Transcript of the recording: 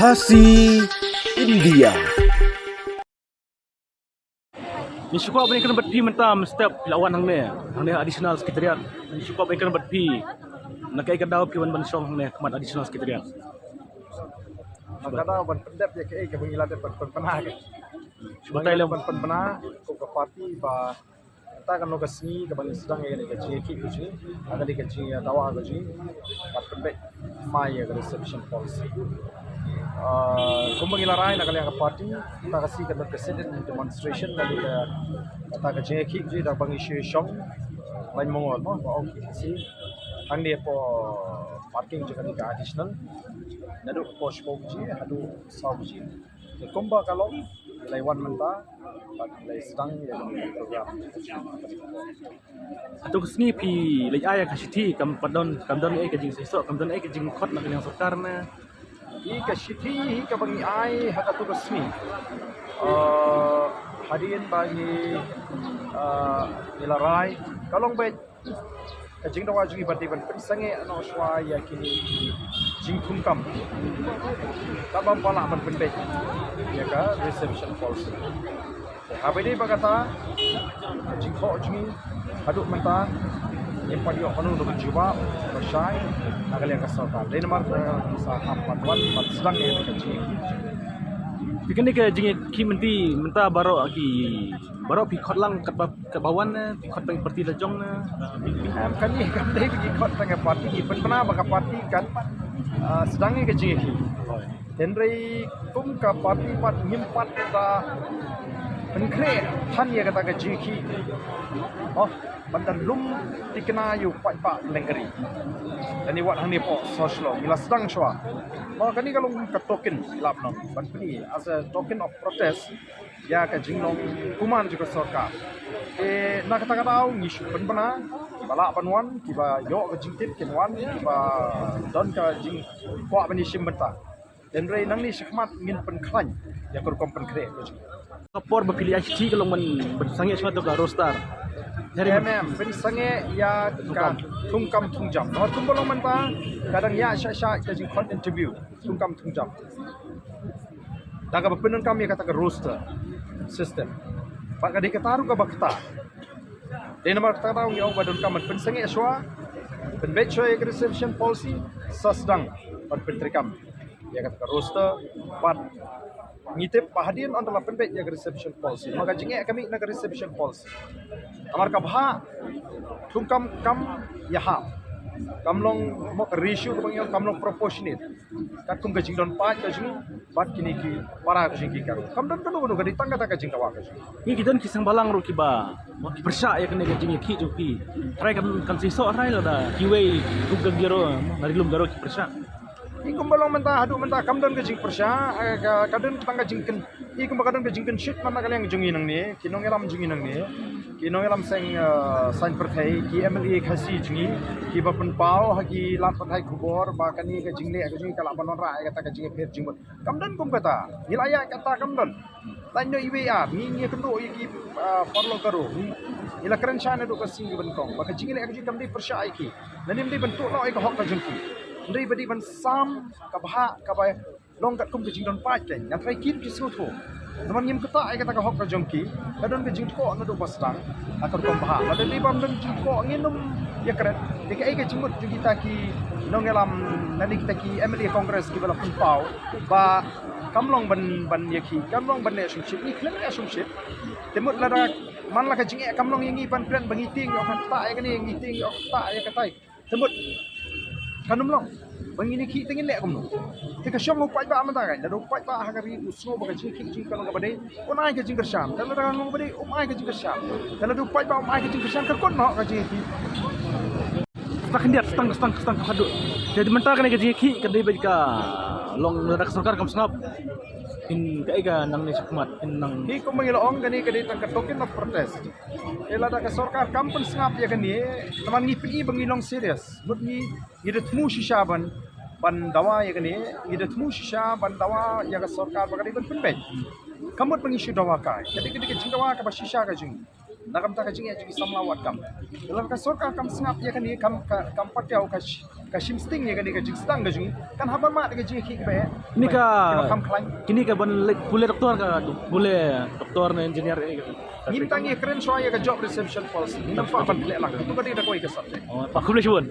Kasih India. Ni syukur apa ni kena berpi mentam setiap lawan hang ni additional sekretariat. Ni syukur apa ni kena berpi. Nak kai kadau pi wan ban song hang ni kemat additional sekretariat. Kadang ban pendep ya ke bangila de penah ke. Sebatai lam ban penah ko ke parti ba ta kan loga sini ke bang sedang ya ke ji ki ji ada di ke ji dawa ke ji bat pendep mai ya ke reception policy. Kumbang ilarai nak kalian ke parti kita kasih ke president demonstration lalu ke kata ke ji ki ji dah bang isu song lain mongol mo ba ok si hang dia po parking juga di additional nadu pos ji hadu saw ji kumba kalau laiwan menta lai sedang ya program atau kesini pi lai ayah kasih ti kam padon ai kajing sesok kam don ai kajing khot nak yang sokar na i ka shiti ka bangi ai haka tu resmi hadirin bagi ilarai kalong bet kajing dawa jugi bati ban sange ano shwa ya kini jing thumkam tabam pala ban pendek ya ka reception policy habis bagata jing kho jugi haduk menta yang pada orang itu berjumpa bersai agar yang kesalkan. Lain mar sa hampan wan sedang yang kecil. Bikin ni ke jing ki menta baro pi khot lang kat bawan na pi khot pang parti lajong na. Kan ni kan dai pi khot tang parti ki pernah baka parti kan sedang yang kecil. Dan rai kum ka parti pat nyimpat ta penkre han ya kata kecil ki. Oh bandar lum dikena yu pak lengkeri dan ni wat hang ni po soslo bila sedang shwa maka ni kalau ka token lap nom ban ni as a token of protest ya ka jingnong kuman juga sarkar nak kata tau ni penbana bala panwan kiba yo ka jingtip kenwan kiba don ka jing kwa bani simbenta dan rei nang ni sikmat ngin penklan ya kur kom penkre Kapor berpilih IC kalau bersangit suatu ke roster. Dari beri sange ya ka thungkam thungjam. No thungbolong man pa kadang ya sha jadi kon interview thungkam thungjam. Daga bepenon kami kata ke roster system. Pak kadi kataru ka bakta. Di nomor kata tahu ya badon kaman pen sange aswa pen betchoy reception policy sasdang pen pentrikam. Ya kata ke roster pat ngitip pahadian antara pendek ya reception policy maka jingek kami nak reception policy amar kabha thungkam kam yaha kamlong mo ratio ko bangyo kamlong proportionate kat kum gajing don pa gajing bat kini ki para gajing ki karu kam don kanu gadi tangga ta gajing kawa gajing ni kita kisang balang ro kiba mo ki persa ya kene gajing ki jupi try kam sisok rai la da kiwei tugag giro narilum garo ki persa ikum balong mentah adu mentah kamdon ke jing persya kadon tangga jingken ikum kadon ke jingken shit mana kalian jungi nang ni kinong elam jungi nang ni kinong elam seng sign perthai ki MLA khasi jungi ki bapen pau hagi lat perthai kubor ba kani ke jingle ke jungi kala banon ra kata ke jingle pher jingmut kamdon kum kata hilaya kata kamdon tanyo IWA ni kendo iki parlo karo ila keren chana do kasing benkong ba ke jingle ke jingle kamdi persya iki nani mdi bentuk lo ke hok ka jengki Ndai badi ban sam kabha kabai long kat kum kejing don pat kan yang trai kim ki sutu teman ngim kata ai kata ka hok ka jongki kadon ke jing ko na do pasang akor kom bha la dai bam don jing ko nginum ya kret dike ai ke jimut jugi ta ki nong elam nani kita ki MLA Congress ki bala pun pau ba kamlong ban yaki kamlong ban ne sumship ni klen ya sumship temut la da man la ka jing e kamlong yangi ban pren bangiting yo kan ta ai ka ni ngiting yo ta ai ka tai temut kanum long bangini ki tingin lek kum no tika syong upai ba amata kan dado upai ba hakari usno baga jing kalong ka badai onai ka jing kersham dalo da ngom badai umai ka jing kersham dalo do upai ba umai ka jing kersham ka kon no ka jing ki Stakin dia stang kadu. Jadi mentah kan ke jing ki kadai ba long dak sarkar kam snap in kaiga nang ni sukmat in nang hi kum mangilong kani kadi tang token of protest ela da ka sarkar kampun snap ya kani teman ni pi bangilong serious mut ni ida tmu shishaban ban dawa ya kani ida tmu shisha ban dawa ya ka sarkar bagari ban penbet kamut pengisu dawa kai kadi jing dawa ka ba shisha ka jing nakam ta kajing ya jing samlawat kam dalam ka sorka kam sengap ya kan dia kam pakai ka shimsting ya kan dia kajing stang kajing kan haba mat kajing ki be Ini ka kam klain kini ka boleh doktor ka boleh doktor na engineer Hintang ya keren soalnya ke job reception policy. Nampak apa lek lang. Itu kan dia dah koi ke subject. Oh, Pak boleh cuan.